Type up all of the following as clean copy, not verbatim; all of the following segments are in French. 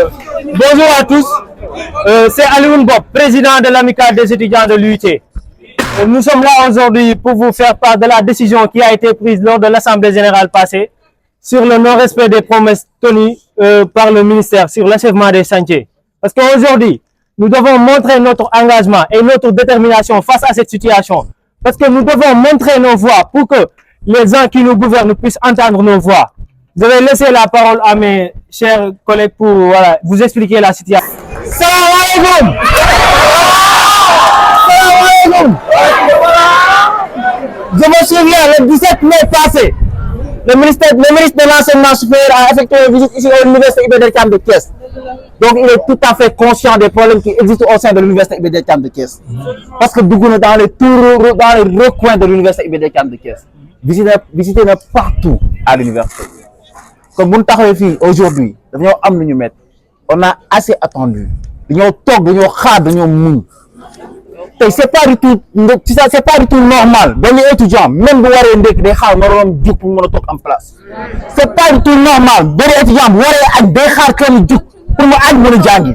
Bonjour à tous, c'est Alioune Bob, président de l'amicale des étudiants de l'UIT. Nous sommes là aujourd'hui pour vous faire part de la décision qui a été prise lors de l'Assemblée générale passée sur le non-respect des promesses tenues par le ministère sur l'achèvement des chantiers. Parce qu'aujourd'hui, nous devons montrer notre engagement et notre détermination face à cette situation. Parce que nous devons montrer nos voix pour que les gens qui nous gouvernent puissent entendre nos voix. Je vais laisser la parole à mes chers collègues pour vous expliquer la situation. Salam alaikum. Salam alaikum. Je me souviens, le 17 mai passé, le ministre de l'enseignement supérieur a effectué une visite ici à l'université Iba Der Thiam de Thiès. Donc il est tout à fait conscient des problèmes qui existent au sein de l'université Iba Der Thiam de Thiès. Parce que Dougou est dans les recoins de l'université Iba Der Thiam de Thiès. Visiter partout à l'université. Comme vous le savez aujourd'hui, on a assez attendu. C'est pas du tout normal. Dans les étudiants, même si vous pour en place. C'est pas du tout normal. Dans les étudiants, vous avez des pour me jangi.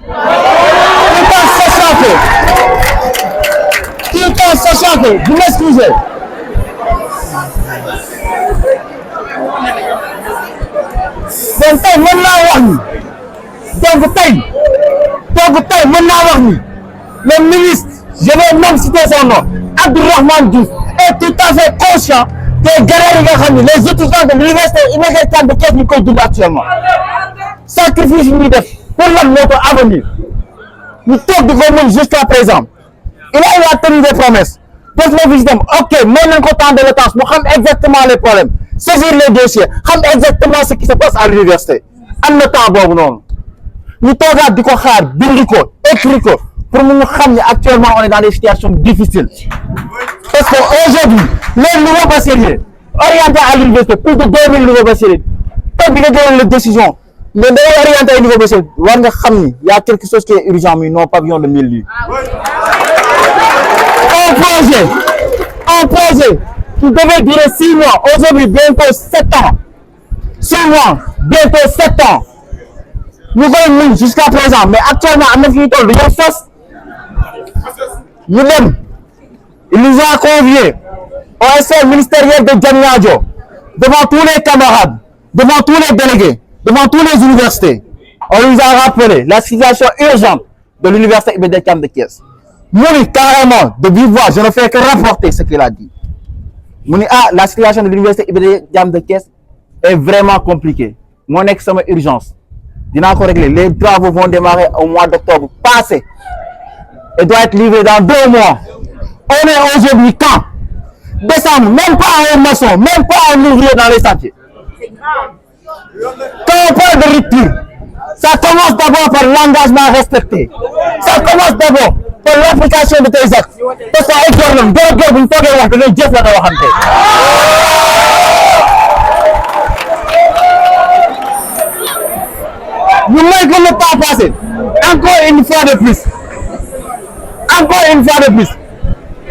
Tout en sachant que, vous m'excusez. Donc tey mën naa wax ni mën naa wax ni le ministre, je vais même citer son nom, Abdourahmane Diouf, est tout à fait conscient des galères yi nga xam ne les étudiants de l'université Iba Der Thiam de Thiès ñu koy dund actuellement. Sacrifice yi ñuy def pour notre avenir ñu toog di ko mën jusqu'à présent. Il a tenu des promesses. Pour le visiter, ok, maintenant qu'on temps de latence, nous savons exactement les problèmes, saisir les dossiers, nous savons exactement ce qui se passe à l'université. En le temps, bon, non. Nous avons dit qu'on a écrit pour nous dire actuellement on est dans des situations difficiles. Parce qu'aujourd'hui, les nouveaux bacheliers, orientés à l'université, plus de 2000 nouveaux bacheliers, quand ils ont les décisions, les orientés à l'université, bacheliers, il y a quelque chose qui est urgent, mais non pavillon de 1000 lits. Un projet qui devait durer 6 mois, aujourd'hui bientôt 7 ans. 6 mois, bientôt 7 ans. Nous voyons jusqu'à présent, mais actuellement, à notre niveau, il nous a conviés au SL ministériel de Diamniadio, devant tous les camarades, devant tous les délégués, devant toutes les universités. On nous a rappelé la situation urgente de l'université Iba Der Thiam de Thiès. Mouni, carrément, de vive voix, je ne fais que rapporter ce qu'il a dit. Mouni, la situation de l'université Iba Der Thiam de Thiès est vraiment compliquée. Mon examen urgence. Dina ko régler. Les travaux vont démarrer au mois d'octobre passé. Et doit être livré dans 2 mois. On est aujourd'hui quand? Décembre, même pas un maçon, même pas un ouvrier dans les chantiers. Quand on parle de rupture, ça commence d'abord par l'engagement respecté. Ça commence d'abord par l'application de tes actes. Parce qu'aujourd'hui, vous ne pouvez pas que les Dieu la waxante. Nous mettons le temps passé. Encore une fois de plus.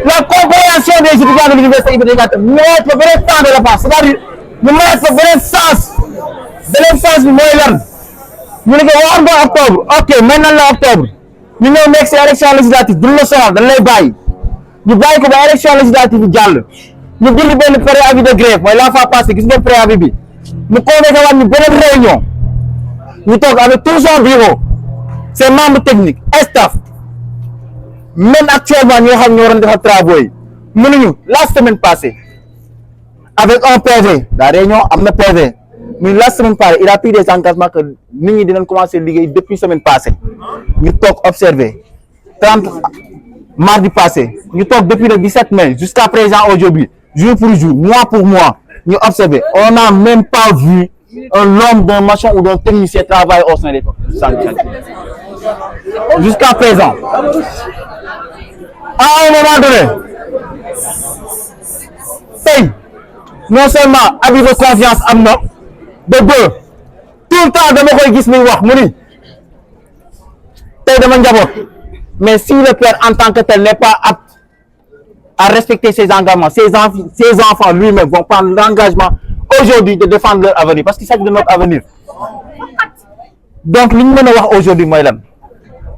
La compréhension des étudiants de l'université Iba Der Thiam mettre le vrai temps de la part. C'est-à-dire, nous mettre le vrai sens. Le sens du moyen. Nous avons en octobre. Ok, maintenant l'octobre. Nous avons une élection législative. Nous avons une bail. Nous avons une élection législative. Nous avons une préavis de grève. Moi, l'enfant passé, qui est un préavis. Nous avons une bonne réunion. Nous avons avec tout son bureau, ses membres techniques, et staff. Même actuellement, nous avons des travaux. Nous, la semaine passée, avec un PV, la réunion a un PV. Mais la semaine passée, il a pris des engagements que nous avons commencé à liguer depuis la semaine passée. Nous avons observé. 30 mardi passé, nous avons depuis le 17 mai jusqu'à présent aujourd'hui, jour pour jour, mois pour mois, nous avons observé. On n'a même pas vu un homme d'un machin ou d'un technicien travailler au sein des chantiers. Jusqu'à présent. À un moment donné, non seulement avis de confiance à nous, de deux, tout le temps de me gis muy wax mu ni tey dama njaboot mais si le père en tant que tel n'est pas apte à respecter ses engagements, ses enfants lui-même vont prendre l'engagement aujourd'hui de défendre leur avenir parce qu'il s'agit de notre avenir. Donc, aujourd'hui,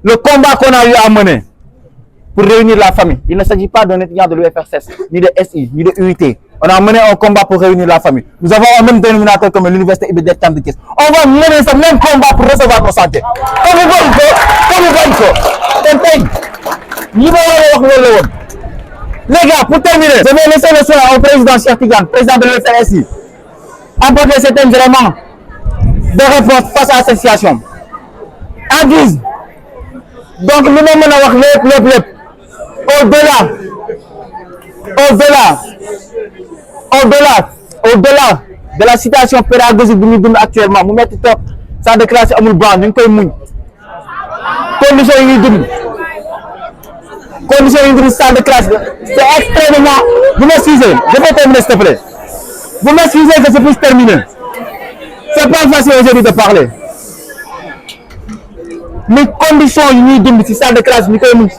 le combat qu'on a eu à mener pour réunir la famille, il ne s'agit pas d'un étudiant de l'UFRSS, ni de SI, ni de UIT. On a mené un combat pour réunir la famille. Nous avons un même dénominateur comme l'université IBD de Thiès. On va mener ce même combat pour recevoir nos santé. Comme vous les gars, pour terminer, je vais laisser le soin au président Cheikh Tidiane, président de l'UFRSI, apporter certains éléments de réponse face à cette situation. En guise, donc nous avons au-delà de la situation pédagogique que nous vivons actuellement, nous mettons ça de classe à nous blanc, nous sommes conditions de salle de classe, c'est extrêmement. Vous m'excusez, je vais terminer s'il te plaît. Vous m'excusez que je puisse terminer. C'est pas facile aujourd'hui de parler. Les conditions de salle de classe,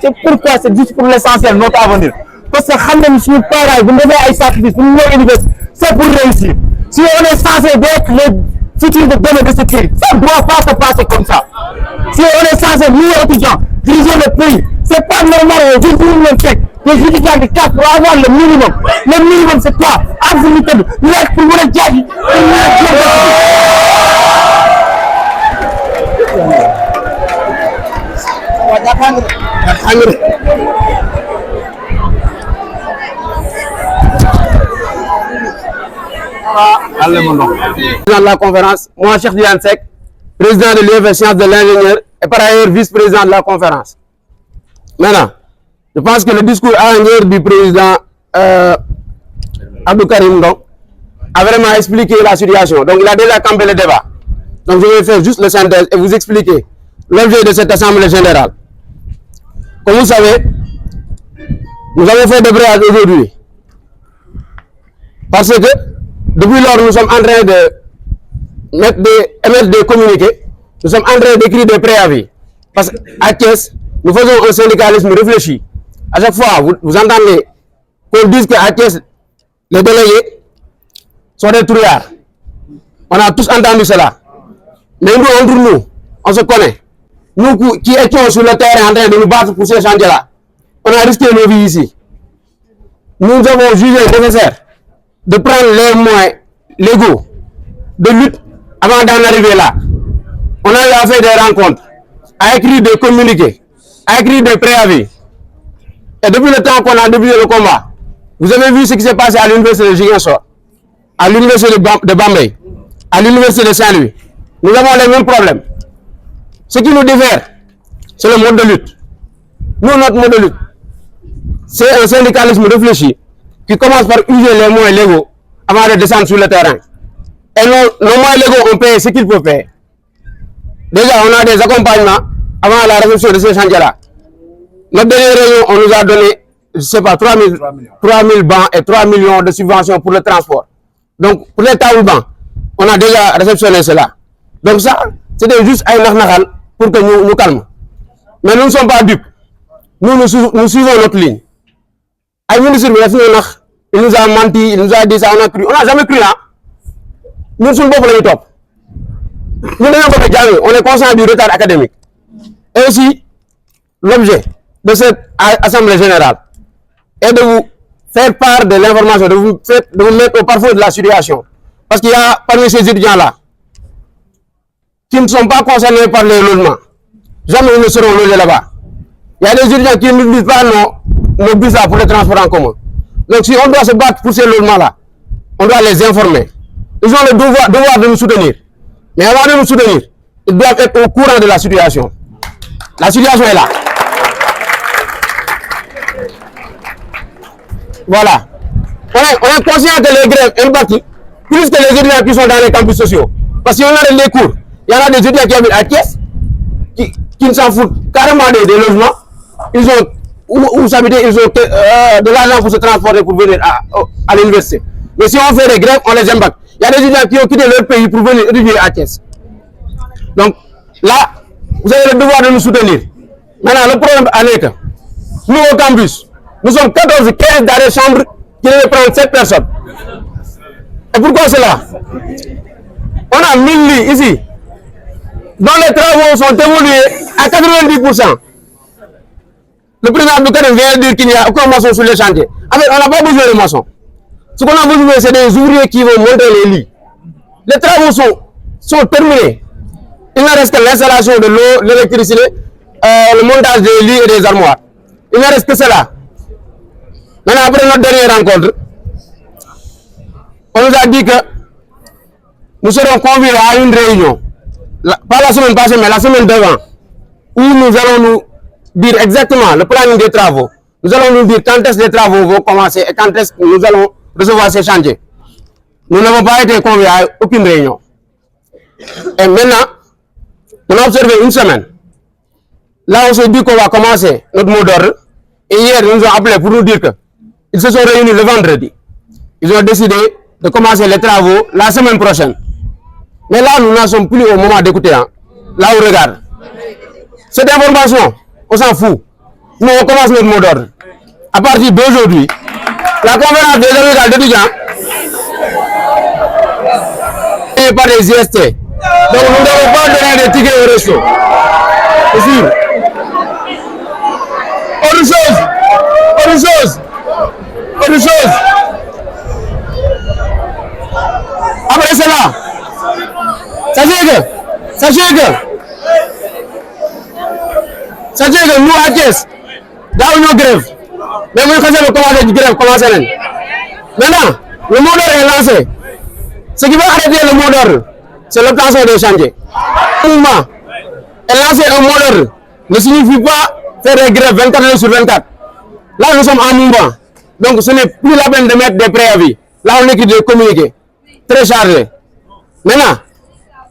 c'est pourquoi c'est juste pour l'essentiel, notre avenir. Parce que nous sommes pareil, vous devez aller sacrifice, c'est pour réussir. Si on est censé être le futur de demain de ce pays, ça ne doit pas se passer comme ça. Si on est censé, nous étudiants, diriger le pays, c'est pas normal, je vous le fais. Les étudiants de 4 pour avoir le minimum. Le minimum, c'est quoi? Absolument. L'aide pour vous le dire. Président de la conférence, moi, Cheikh Diane Seck, président de l'UFR Sciences de l'ingénieur et par ailleurs vice-président de la conférence. Maintenant, je pense que le discours ingénieur du président Abdou Karim Ndong a vraiment expliqué la situation. Donc, il a déjà campé le débat. Donc, je vais faire juste le synthèse et vous expliquer l'objet de cette assemblée générale. Comme vous savez, nous avons fait des brèves aujourd'hui. Parce que, depuis lors, nous sommes en train de émettre des communiqués, nous sommes en train d'écrire des préavis. Parce qu'à Thiès, nous faisons un syndicalisme réfléchi. À chaque fois, vous entendez qu'on dise qu'à Thiès, les délégués sont des trouillards. On a tous entendu cela. Mais nous, entre nous, on se connaît. Nous qui étions sur le terrain en train de nous battre pour ces chantiers-là, on a risqué nos vies ici. Nous avons jugé nécessaire de prendre les moyens légaux de lutte avant d'en arriver là. On a fait des rencontres, a écrit des communiqués, a écrit des préavis. Et depuis le temps qu'on a débuté le combat, vous avez vu ce qui s'est passé à l'université de Ziguinchor, à l'université de Bambey, à l'université de Saint-Louis. Nous avons les mêmes problèmes. Ce qui nous diffère, c'est le mode de lutte. Nous, notre mode de lutte, c'est un syndicalisme réfléchi qui commence par user les moyens légaux avant de descendre sur le terrain. Et nos moyens légaux ont payé ce qu'ils peuvent payer. Déjà, on a des accompagnements avant la réception de ces chantiers-là. Notre dernière réunion, on nous a donné, je ne sais pas, 3 000 bancs et 3 millions de subventions pour le transport. Donc, pour les tables bancs, on a déjà réceptionné cela. Donc ça, c'était juste un narnaral pour que nous calmions. Mais nous ne sommes pas dupes. Nous suivons notre ligne. Il nous a menti, il nous a dit ça, on a cru. On n'a jamais cru là. Nous sommes pas pour le top. Nous n'avons pas jamais. On est conscient du retard académique. Et aussi, l'objet de cette assemblée générale est de vous faire part de l'information, de vous mettre au parfum de la situation. Parce qu'il y a parmi ces étudiants-là qui ne sont pas concernés par les logements. Jamais ils ne seront logés là-bas. Il y a des étudiants qui n'utilisent pas nos bus pour le transport en commun. Donc si on doit se battre pour ces logements-là, on doit les informer. Ils ont le devoir de nous soutenir. Mais avant de nous soutenir, ils doivent être au courant de la situation. La situation est là. Voilà. On est conscient que les grèves impactent plus que les étudiants qui sont dans les campus sociaux. Parce qu'il y en a des cours. Il y en a des étudiants qui habitent à Thiès, qui ne s'en foutent carrément des logements. Ils ont où s'habiter, ils ont de l'argent pour se transporter pour venir à l'université. Mais si on fait des grèves, on les impacte. Il y a des étudiants qui ont quitté leur pays pour venir étudier à Thiès. Donc là, vous avez le devoir de nous soutenir. Maintenant, le problème est que nous au campus, nous sommes 14, 15 dans les chambres qui devaient prendre 7 personnes. Et pourquoi cela? On a 1000 lits ici. dont les travaux sont évolués à 90%. Le président Abdoukarim vient de dire qu'il n'y a aucun maçon sur les chantiers. En fait, on n'a pas besoin de maçons. Ce qu'on a besoin, c'est des ouvriers qui vont monter les lits. Les travaux sont terminés. Il ne reste que l'installation de l'eau, l'électricité, le montage des lits et des armoires. Il ne reste que cela. Maintenant, après notre dernière rencontre, on nous a dit que nous serons conviés à une réunion, pas la semaine passée, mais la semaine devant, où nous allons nous dire exactement le planning des travaux. Nous allons nous dire quand est-ce que les travaux vont commencer et quand est-ce que nous allons recevoir ces chantiers. Nous n'avons pas été conviés à aucune réunion. Et maintenant, on a observé une semaine. Là, on s'est dit qu'on va commencer notre mot d'ordre. Et hier, ils nous ont appelé pour nous dire qu'ils se sont réunis le vendredi. Ils ont décidé de commencer les travaux la semaine prochaine. Mais là, nous n'en sommes plus au moment d'écouter. Hein. Là, on regarde. Cette information, on s'en fout. Nous, on commence notre mot d'ordre. À partir d'aujourd'hui, la conférence des avocats d'étudiants est par les IST. Donc, nous ne devons pas donner des tickets au resto. C'est sûr. Autre chose. Après cela, sachez que nous à Thiès, dans nos grèves, mais vous savez comment les grèves commencent. Maintenant, le mot d'ordre est lancé. Ce qui va arrêter le mot d'ordre, c'est l'obtention des chantiers. Le mouvement est lancé un mot d'ordre ne signifie pas faire des grèves 24 heures sur 24. Là, nous sommes en mouvement. Donc, ce n'est plus la peine de mettre des préavis. Là, on écrit des communiqués très chargés. Maintenant,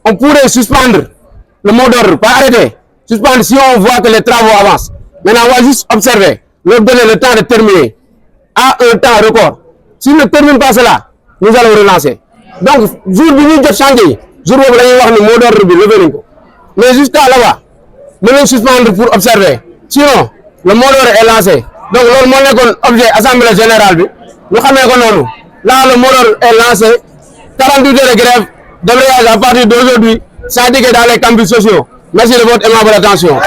on pourrait suspendre le mot d'ordre, pas arrêter. Suspendre si on voit que les travaux avancent. Maintenant, on va juste observer, leur donner le temps de terminer à un temps record. S'ils ne terminent pas cela, nous allons relancer. Donc, jour du jour de chantier, jour où vous allez voir le mot d'ordre, lever. Mais jusqu'à là-bas, nous allons suspendre pour observer. Sinon, le mot d'ordre est lancé. Donc, le mot d'ordre objet Assemblée Générale, nous savons là, le mot d'ordre est lancé. 48 heures de grève devrait à partir d'aujourd'hui s'indiquer dans les campus sociaux. Merci de votre aimable attention.